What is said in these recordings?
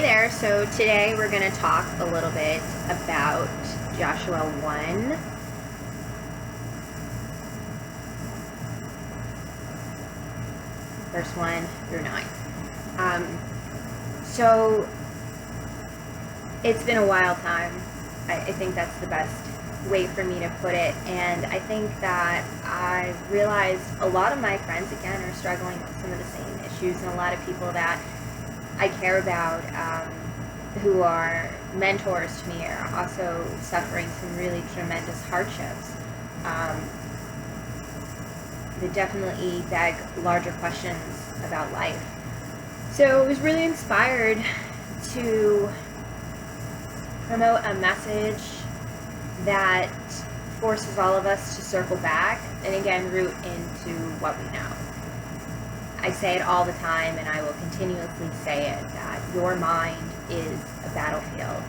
Hey there, so today we're going to talk a little bit about Joshua 1, verse 1 through 9. So it's been a wild time. I think that's the best way for me to put it, and I think that I realized a lot of my friends, again, are struggling with some of the same issues, and a lot of people that I care about who are mentors to me are also suffering some really tremendous hardships that definitely beg larger questions about life. So I was really inspired to promote a message that forces all of us to circle back and again root into what we know. I say it all the time, and I will continuously say it, that your mind is a battlefield.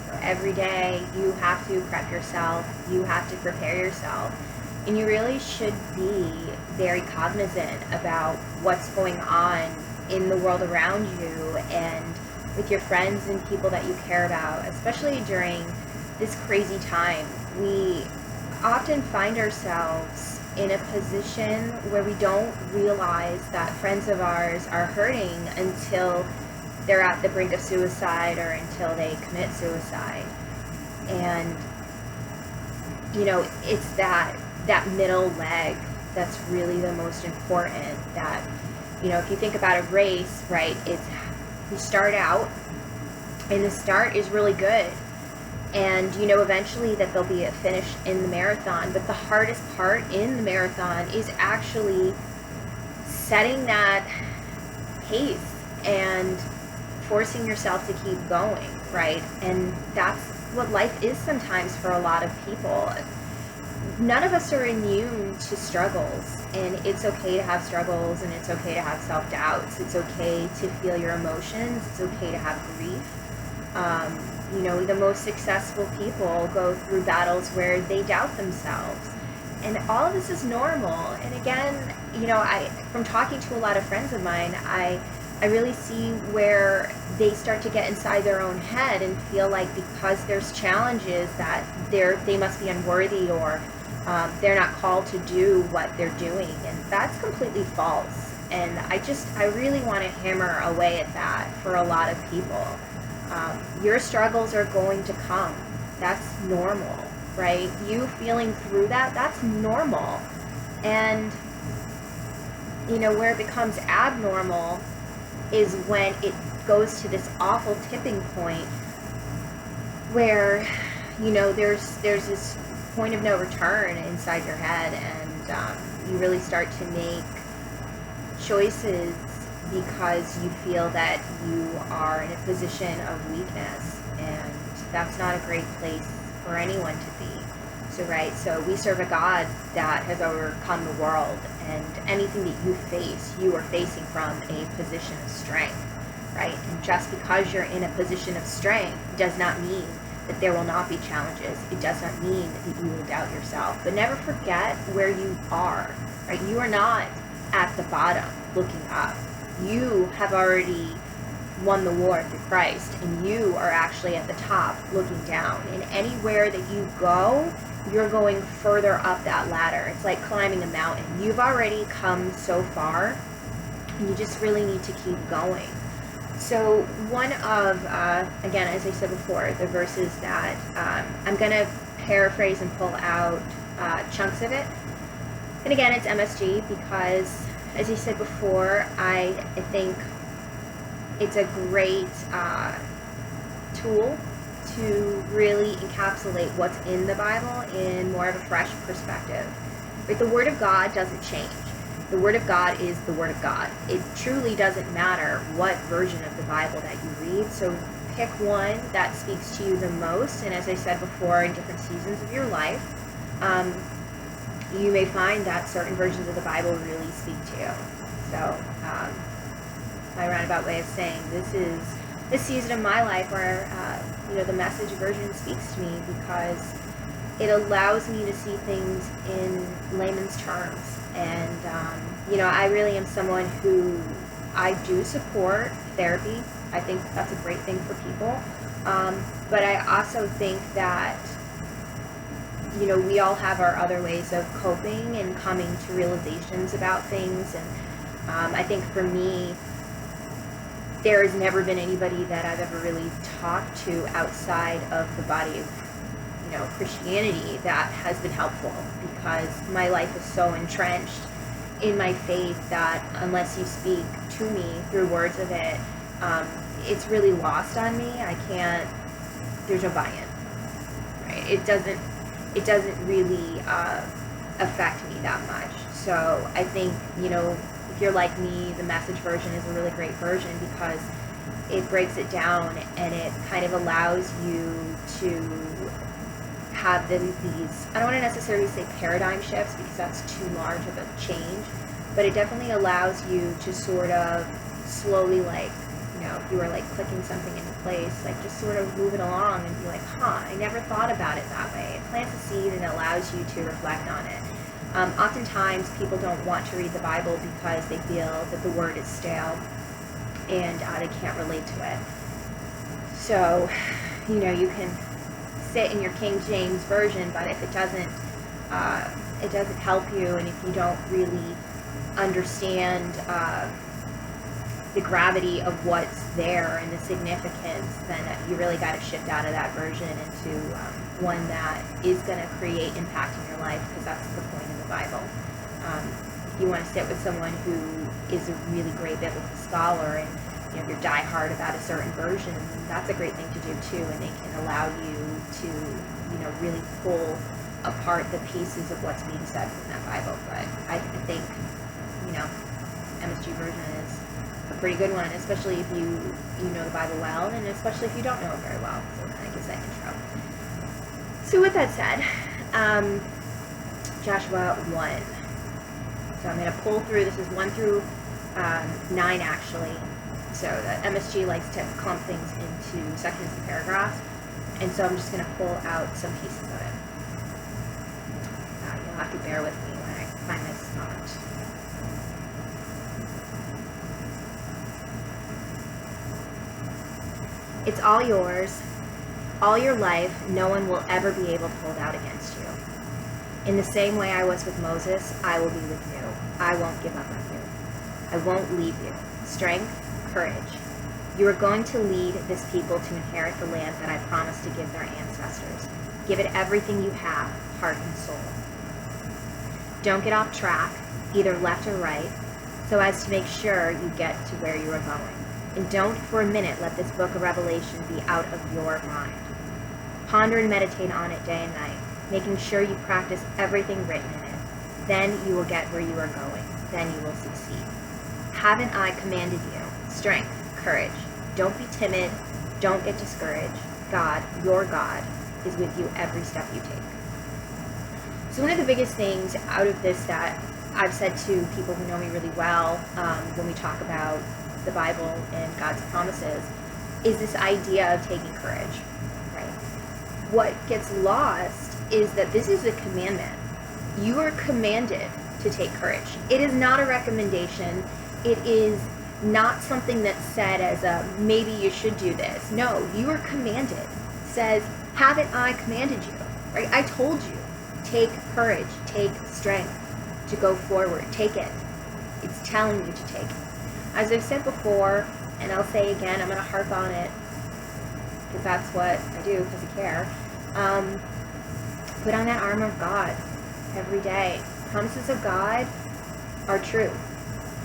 So every day you have to prep yourself, you have to prepare yourself, and you really should be very cognizant about what's going on in the world around you and with your friends and people that you care about, especially during this crazy time. We often find ourselves in a position where we don't realize that friends of ours are hurting until they're at the brink of suicide or until they commit suicide. And it's that middle leg that's really the most important. That if you think about a race, right, it's you start out and the start is really good, and eventually that there'll be a finish in the marathon. But the hardest part in the marathon is actually setting that pace and forcing yourself to keep going, right? And that's what life is sometimes for a lot of people. None of us are immune to struggles, and it's okay to have struggles, and it's okay to have self-doubts. It's okay to feel your emotions. It's okay to have grief. The most successful people go through battles where they doubt themselves. And all of this is normal. And again, from talking to a lot of friends of mine, I really see where they start to get inside their own head and feel like because there's challenges that they must be unworthy, or they're not called to do what they're doing. And that's completely false. And I really want to hammer away at that for a lot of people. Your struggles are going to come. That's normal, right? You feeling through that's normal. And, where it becomes abnormal is when it goes to this awful tipping point where, there's this point of no return inside your head, and you really start to make choices because you feel that you are in a position of weakness, and that's not a great place for anyone to be. So we serve a God that has overcome the world, and anything that you are facing from a position of strength, right? And just because you're in a position of strength does not mean that there will not be challenges. It does not mean that you will doubt yourself. But never forget where you are, right? You are not at the bottom looking up. You have already won the war through Christ, and you are actually at the top looking down. And anywhere that you go, you're going further up that ladder. It's like climbing a mountain. You've already come so far, and you just really need to keep going. So one of, again, as I said before, the verses that I'm going to paraphrase and pull out chunks of it. And again, it's MSG because, as I said before, I think it's a great tool to really encapsulate what's in the Bible in more of a fresh perspective. But the Word of God doesn't change. The Word of God is the Word of God. It truly doesn't matter what version of the Bible that you read. So pick one that speaks to you the most. And as I said before, in different seasons of your life, you may find that certain versions of the Bible really speak to you. So my roundabout way of saying this season of my life where the Message version speaks to me because it allows me to see things in layman's terms. And I really am someone who I do support therapy. I think that's a great thing for people. But I also think that, you know, we all have our other ways of coping and coming to realizations about things. And I think for me, there has never been anybody that I've ever really talked to outside of the body of, you know, Christianity that has been helpful, because my life is so entrenched in my faith that unless you speak to me through words of it, it's really lost on me. I can't, there's no buy-in, right? It doesn't really affect me that much. So I think, you know, if you're like me, the Message version is a really great version because it breaks it down and it kind of allows you to have these, I don't want to necessarily say paradigm shifts because that's too large of a change, but it definitely allows you to sort of slowly, like, you know, if you were like clicking something into place, like just sort of move it along and be like, I never thought about it that way. It plants a seed and it allows you to reflect on it. Oftentimes people don't want to read the Bible because they feel that the word is stale and they can't relate to it. So, you know, you can sit in your King James version, but if it doesn't help you, and if you don't really understand the gravity of what's there and the significance, then you really got to shift out of that version into one that is going to create impact in your life, because that's the point of the Bible. If you want to sit with someone who is a really great biblical scholar and, you know, you're diehard about a certain version, that's a great thing to do too, and they can allow you to, you know, really pull apart the pieces of what's being said from that Bible. But I think, you know, MSG version is a pretty good one, especially if you know the Bible well, and especially if you don't know it very well. So it kind of gives that intro. So with that said, Joshua 1. So I'm going to pull through, this is 1 through 9 actually. So the MSG likes to clump things into sections and paragraphs, and so I'm just going to pull out some pieces of it. You'll have to bear with me when I find my spot. It's all yours. All your life, no one will ever be able to hold out against you. In the same way I was with Moses, I will be with you. I won't give up on you. I won't leave you. Strength, courage. You are going to lead this people to inherit the land that I promised to give their ancestors. Give it everything you have, heart and soul. Don't get off track, either left or right, so as to make sure you get to where you are going. And don't for a minute let this book of Revelation be out of your mind. Ponder and meditate on it day and night, making sure you practice everything written in it. Then you will get where you are going. Then you will succeed. Haven't I commanded you? Strength, courage. Don't be timid. Don't get discouraged. God, your God, is with you every step you take. So one of the biggest things out of this that I've said to people who know me really well when we talk about the Bible and God's promises is this idea of taking courage, right? What gets lost is that this is a commandment. You are commanded to take courage. It is not a recommendation. It is not something that's said as a, maybe you should do this. No, you are commanded. It says, haven't I commanded you, right? I told you, take courage, take strength to go forward, take it. It's telling you to take it. As I've said before, and I'll say again, I'm going to harp on it, because that's what I do, because I care. Put on that armor of God every day. Promises of God are true.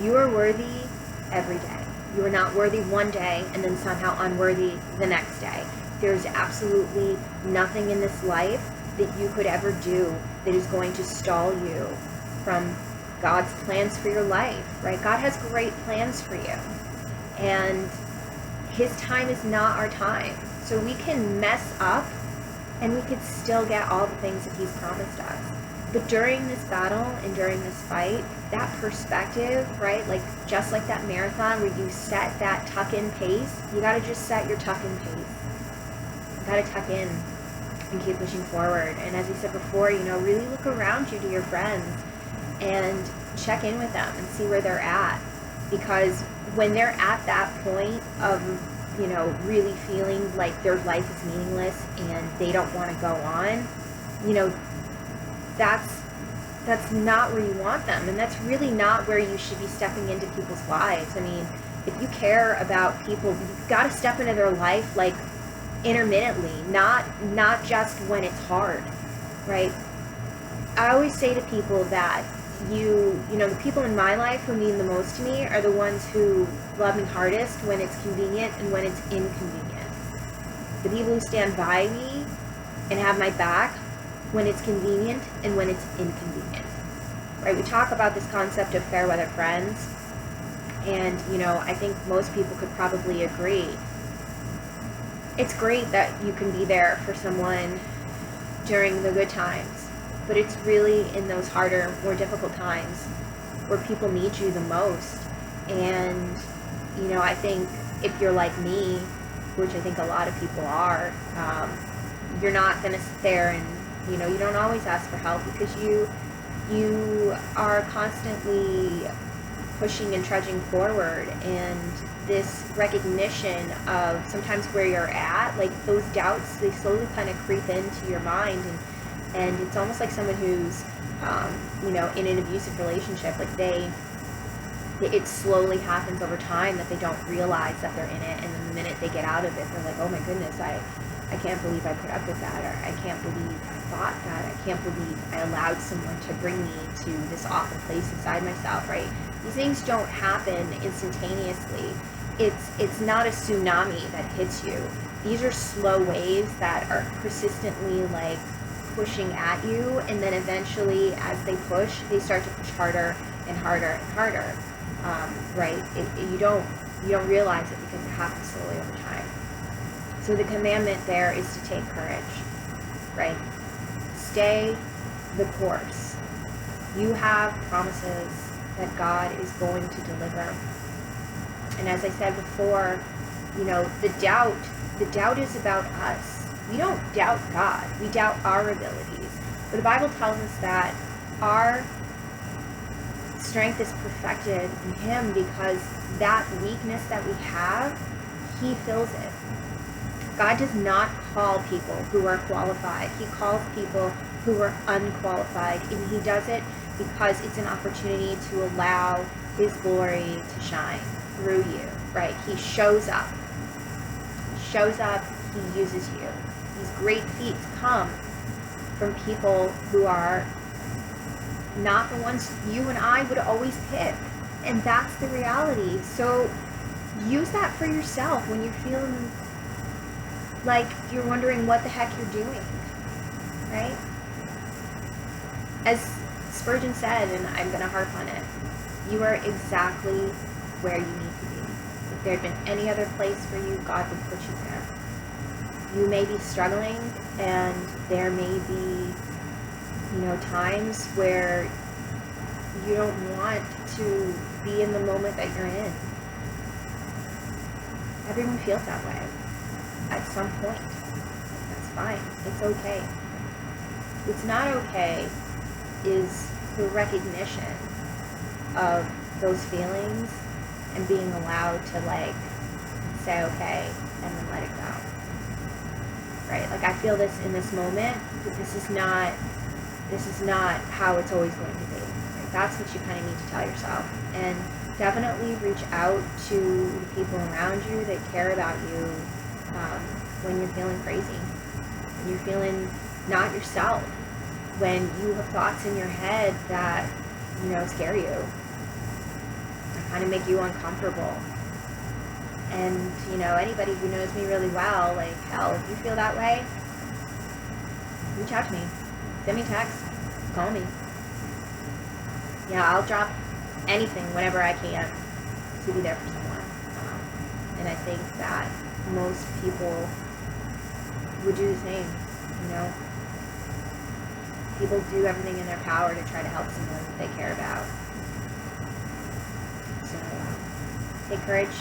You are worthy every day. You are not worthy one day and then somehow unworthy the next day. There's absolutely nothing in this life that you could ever do that is going to stall you from God's plans for your life, right? God has great plans for you, and his time is not our time. So we can mess up and we could still get all the things that he's promised us. But during this battle and during this fight, that perspective, right? Like just like that marathon where you set that tuck-in pace, you got to just set your tuck-in pace. You got to tuck in and keep pushing forward. And as we said before, you know, really look around you to your friends and check in with them and see where they're at. Because when they're at that point of really feeling like their life is meaningless and they don't want to go on, that's not where you want them, and that's really not where you should be stepping into people's lives. I mean, if you care about people, you've got to step into their life like intermittently, not just when it's hard, right? I always say to people that the people in my life who mean the most to me are the ones who love me hardest when it's convenient and when it's inconvenient. The people who stand by me and have my back when it's convenient and when it's inconvenient, right? We talk about this concept of fair weather friends, and I think most people could probably agree. It's great that you can be there for someone during the good times, but it's really in those harder, more difficult times where people need you the most. And I think if you're like me, which I think a lot of people are, you're not going to sit there and you don't always ask for help, because you are constantly pushing and trudging forward, and this recognition of sometimes where you're at, like those doubts, they slowly kind of creep into your mind, and it's almost like someone who's in an abusive relationship, like it slowly happens over time that they don't realize that they're in it, and then the minute they get out of it, they're like, oh my goodness, I can't believe I put up with that, or I can't believe I thought that, I can't believe I allowed someone to bring me to this awful place inside myself, right? These things don't happen instantaneously. It's not a tsunami that hits you. These are slow waves that are persistently like pushing at you, and then eventually as they push, they start to push harder and harder and harder, right? You don't realize it because it happens slowly over time. So the commandment there is to take courage, right? Stay the course. You have promises that God is going to deliver. And as I said before, the doubt is about us. We don't doubt God. We doubt our abilities. But the Bible tells us that our strength is perfected in Him, because that weakness that we have, He fills it. God does not call people who are qualified. He calls people who are unqualified, and He does it because it's an opportunity to allow His glory to shine through you, right? He shows up. He shows up. He uses you. These great feats come from people who are not the ones you and I would always pick, and that's the reality. So use that for yourself when you're feeling like you're wondering what the heck you're doing, right? As Spurgeon said, and I'm going to harp on it, you are exactly where you need to be. If there had been any other place for you, God would put you there. You may be struggling, and there may be, times where you don't want to be in the moment that you're in. Everyone feels that way at some point. That's fine. It's okay. What's not okay is the recognition of those feelings and being allowed to say okay and then let it go. Right? Like, I feel this in this moment, but this is not how it's always going to be. Right? That's what you kind of need to tell yourself. And definitely reach out to the people around you that care about you when you're feeling crazy, when you're feeling not yourself, when you have thoughts in your head that, scare you, that kind of make you uncomfortable. And, anybody who knows me really well, hell, if you feel that way, reach out to me. Send me a text. Call me. Yeah, I'll drop anything whenever I can to be there for someone. And I think that most people would do the same, People do everything in their power to try to help someone that they care about. So, take courage.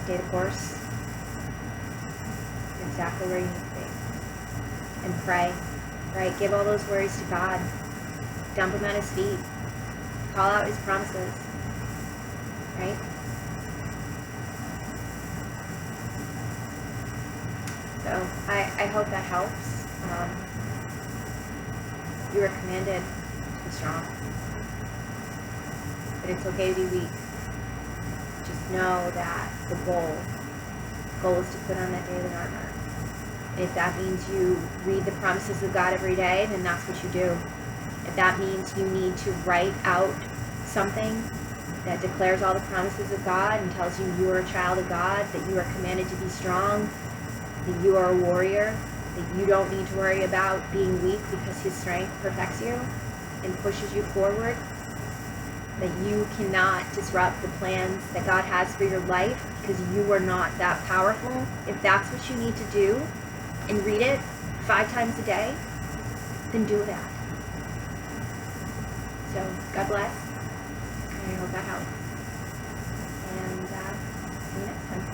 Stay the course. You're exactly where you need to be. And pray. Right? Give all those worries to God. Dump them at His feet. Call out His promises. Right? So I hope that helps. You are commanded to be strong. But it's okay to be weak. Just know that the goal is to put on that daily armor. And if that means you read the promises of God every day, then that's what you do. If that means you need to write out something that declares all the promises of God and tells you you are a child of God, that you are commanded to be strong, that you are a warrior, that you don't need to worry about being weak because His strength perfects you and pushes you forward, that you cannot disrupt the plans that God has for your life because you are not that powerful. If that's what you need to do and read it 5 times a day, then do that. So God bless. I hope that helps. And see you next time.